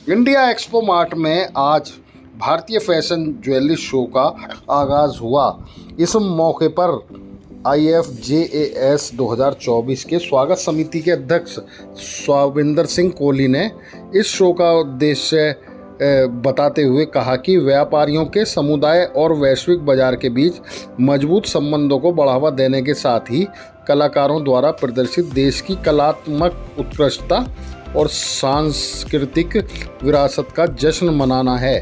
India expo mart में आज भारतीय फैशन ज्वेलरी शो का आगाज़ हुआ। इस मौके पर IFJAS 2024 के स्वागत समिति के अध्यक्ष स्वाविंदर सिंह कोहली ने इस शो का उद्देश्य बताते हुए कहा कि व्यापारियों के समुदाय और वैश्विक बाजार के बीच मजबूत संबंधों को बढ़ावा देने के साथ ही कलाकारों द्वारा प्रदर्शित देश की कलात्मक उत्कृष्टता और सांस्कृतिक विरासत का जश्न मनाना है।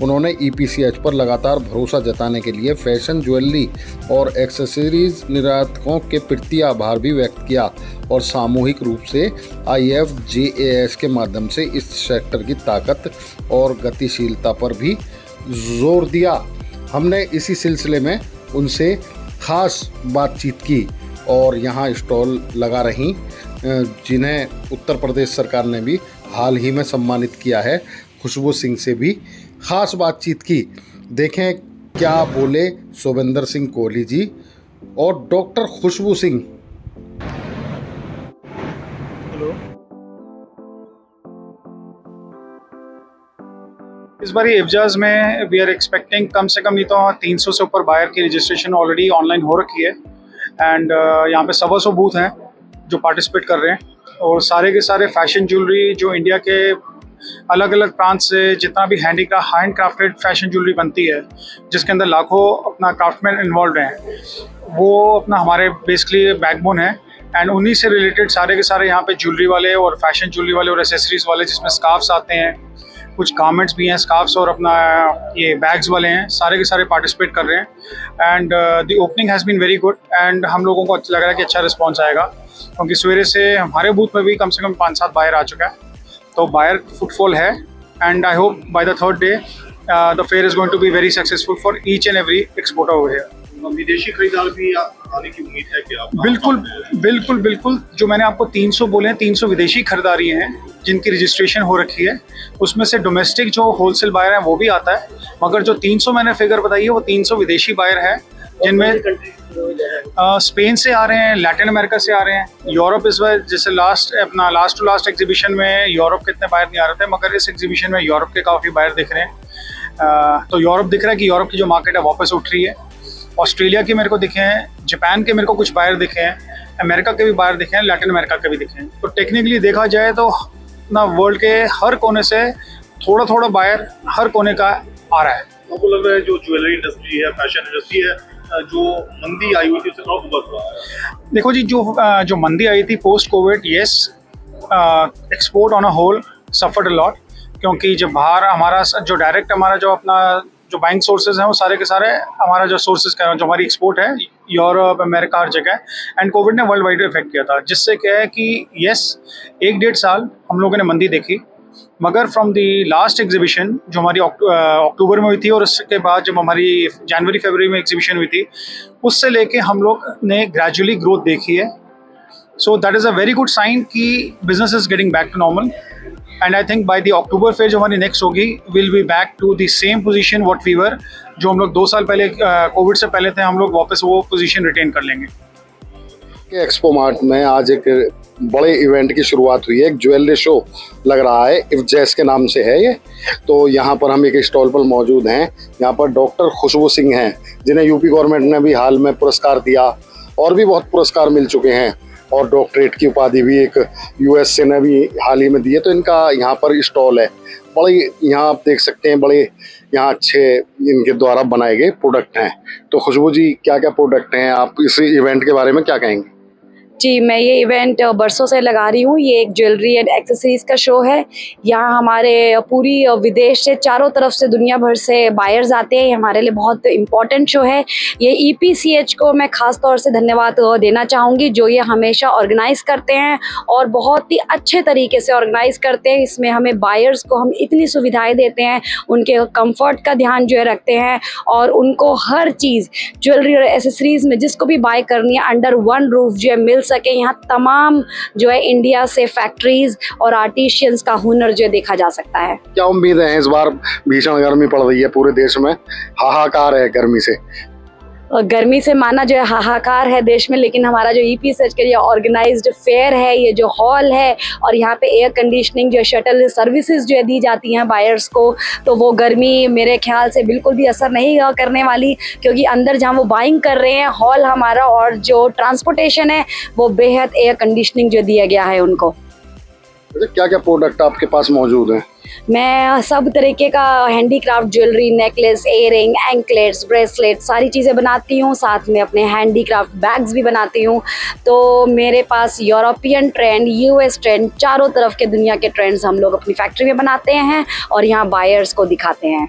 उन्होंने EPCH पर लगातार भरोसा जताने के लिए फैशन ज्वेलरी और एक्सेसरीज निर्यातकों के प्रति आभार भी व्यक्त किया और सामूहिक रूप से IFJAS के माध्यम से इस सेक्टर की ताकत और गतिशीलता पर भी जोर दिया। हमने इसी सिलसिले में उनसे खास बातचीत की और यहाँ स्टॉल लगा रही जिन्हें उत्तर प्रदेश सरकार ने भी हाल ही में सम्मानित किया है, खुशबू सिंह से भी खास बातचीत की। देखें क्या बोले स्वाविंदर सिंह कोहली जी और डॉक्टर खुशबू सिंह। हेलो, इस बार IFJAS में वी आर एक्सपेक्टिंग कम से कम नहीं तो 300 से ऊपर बायर की रजिस्ट्रेशन ऑलरेडी ऑनलाइन हो रखी है एंड यहाँ पे 125 बूथ हैं जो पार्टिसिपेट कर रहे हैं और सारे के सारे फैशन ज्वेलरी जो इंडिया के अलग अलग प्रांत से जितना भी हैंड क्राफ्टेड फैशन ज्वेलरी बनती है जिसके अंदर लाखों अपना क्राफ्टमैन इन्वॉल्व हैं, वो अपना हमारे बेसिकली बैकबोन है एंड उन्हीं से रिलेटेड सारे के सारे यहाँ पे ज्वेलरी वाले और फैशन ज्वेलरी वाले और एसेसरीज वाले जिसमें स्कार्फ्स आते हैं, कुछ गारमेंट्स भी हैं, स्कार्फ्स और अपना ये बैग्स वाले हैं, सारे के सारे पार्टिसिपेट कर रहे हैं and the opening has been very good and हम लोगों को अच्छा लग रहा है कि अच्छा रिस्पॉन्स आएगा क्योंकि सवेरे से हमारे बूथ में भी कम से कम 5-7 बायर आ चुका है, तो बायर फुटफॉल है and I hope by the third day the fair is going to be very successful for each and every exporter over here. विदेशी खरीदार भी आने की उम्मीद है कि आप? बिल्कुल जो मैंने आपको 300 बोले हैं, 300 विदेशी खरीदारी हैं जिनकी रजिस्ट्रेशन हो रखी है, उसमें से डोमेस्टिक जो होलसेल बायर हैं वो भी आता है, मगर जो 300 मैंने फिगर बताई है वो 300 विदेशी बायर है जिनमें स्पेन से आ रहे हैं, लैटिन अमेरिका से आ रहे हैं, यूरोप इस बार जैसे लास्ट टू लास्ट एग्जीबिशन में यूरोप के इतने बायर नहीं आ रहे थे, मगर इस एग्जीबिशन में यूरोप के काफ़ी बायर दिख रहे हैं। तो यूरोप दिख रहा है कि यूरोप की जो मार्केट है वापस उठ रही है। ऑस्ट्रेलिया के मेरे को दिखे हैं, जापान के मेरे को कुछ बायर दिखे हैं, अमेरिका के भी बायर दिखे हैं, लैटिन अमेरिका के भी दिखे हैं। तो टेक्निकली देखा जाए तो ना वर्ल्ड के हर कोने से थोड़ा थोड़ा बायर हर कोने का आ रहा है। आपको लग रहा है जो ज्वेलरी इंडस्ट्री है, फैशन इंडस्ट्री है, जो मंदी आई हुई थी उससे बहुत उभर हुआ है? देखो जी, जो मंदी आई थी post covid, yes, export on a whole suffered a lot क्योंकि जब बाहर हमारा जो डायरेक्ट हमारा जो अपना जो बाइंग सोर्सेज हैं वो सारे के सारे हमारा जो सोर्सेज का जो हमारी एक्सपोर्ट है यूरोप अमेरिका हर जगह एंड कोविड ने वर्ल्ड वाइड इफेक्ट किया था, जिससे क्या है कि यस 1-1.5 साल हम लोगों ने मंदी देखी, मगर फ्रॉम दी लास्ट एग्जीबिशन जो हमारी अक्टूबर में हुई थी और उसके बाद जब हमारी जनवरी फरवरी में एग्जीबिशन हुई थी उससे लेके हम लोग ने ग्रेजुअली ग्रोथ देखी है। So that is a very good sign कि business is getting back to normal and I think by the October fair जो हमारी नेक्स्ट होगी will be back to the same position what we were, जो हम लोग 2 साल पहले Covid से पहले थे, हम लोग वापस वो पोजीशन रिटेन कर लेंगे। एक्सपो मार्ट में आज एक बड़े इवेंट की शुरुआत हुई है, एक ज्वेलरी शो लग रहा है, IFJAS के नाम से है ये। तो यहाँ पर हम एक स्टॉल पर मौजूद हैं, यहाँ पर डॉक्टर खुशबू सिंह हैं जिन्हें यूपी गवर्नमेंट ने भी हाल में पुरस्कार दिया और भी बहुत पुरस्कार मिल चुके हैं और डॉक्टरेट की उपाधि भी एक USA ने भी हाल ही में दी है। तो इनका यहाँ पर स्टॉल है, बड़े यहाँ आप देख सकते हैं, बड़े यहाँ अच्छे इनके द्वारा बनाए गए प्रोडक्ट हैं। तो खुशबू जी क्या क्या प्रोडक्ट हैं, आप इस इवेंट के बारे में क्या कहेंगे? जी, मैं ये इवेंट बरसों से लगा रही हूँ। ये एक ज्वेलरी एंड एक्सेसरीज का शो है। यहाँ हमारे पूरी विदेश से चारों तरफ से दुनिया भर से बायर्स आते हैं। हमारे लिए बहुत इम्पॉर्टेंट शो है। ये EPCH को मैं ख़ास तौर से धन्यवाद देना चाहूँगी जो ये हमेशा ऑर्गेनाइज़ करते हैं और बहुत ही अच्छे तरीके से ऑर्गेनाइज़ करते हैं। इसमें हमें बायर्स को हम इतनी सुविधाएँ देते हैं, उनके कम्फर्ट का ध्यान जो है रखते हैं और उनको हर चीज़ ज्वेलरी और एसेसरीज़ में जिसको भी बाय करनी है अंडर वन रूफ जो है मिल सके। यहाँ तमाम जो है इंडिया से फैक्ट्रीज और आर्टिशियंस का हुनर जो देखा जा सकता है। क्या उम्मीद है? इस बार भीषण गर्मी पड़ रही है पूरे देश में, हाहाकार है गर्मी से। गर्मी से माना जो है हाहाकार है देश में, लेकिन हमारा जो ईपी सर्च के लिए ऑर्गेनाइज्ड फेयर है, ये जो हॉल है और यहाँ पे एयर कंडीशनिंग जो शटल सर्विसेज जो है दी जाती हैं बायर्स को, तो वो गर्मी मेरे ख्याल से बिल्कुल भी असर नहीं करने वाली, क्योंकि अंदर जहाँ वो बाइंग कर रहे हैं हॉल हमारा और जो ट्रांसपोर्टेशन है वो बेहद एयर कंडीशनिंग जो दिया गया है उनको। क्या क्या प्रोडक्ट आपके पास मौजूद हैं? मैं सब तरीके का handicraft jewellery, necklace, earring, anklets, bracelet सारी चीज़ें बनाती हूँ, साथ में अपने हैंडीक्राफ्ट बैग्स भी बनाती हूँ। तो मेरे पास यूरोपियन ट्रेंड, यूएस ट्रेंड, चारों तरफ के दुनिया के ट्रेंड्स हम लोग अपनी फैक्ट्री में बनाते हैं और यहाँ बायर्स को दिखाते हैं।